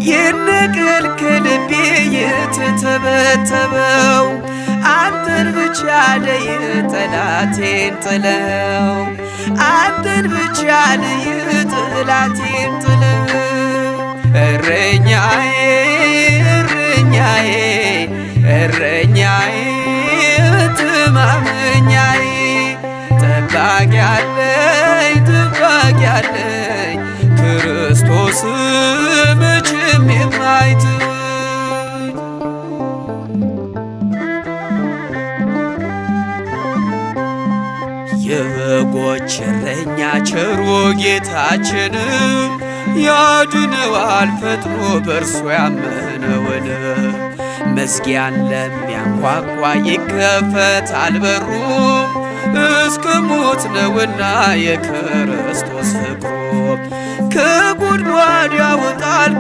ይነቀል ከልቤ የተተበተበው አንተን ብቻ ለይ ጠላቴን ጥለው አንተን ብቻ ለይ ጠላቴን ጥለው እረኛዬ እረኛዬ እረኛዬ መተማመኛዬ ጠባቂ አለኝ ጠባቂ አለኝ ክርስቶስ መቼም የማይተወኝ የበጎች እረኛ ቸሩ ጌታችን ያድነዋል ፈጥኖ በእርሱ ያመነውን መዝጊያን ለሚያንኳኳ ይከፈታል በሩ እስከ ሞት ነውና የክርስቶስ ፍቅሩ ከጉድጓድ ያወጣል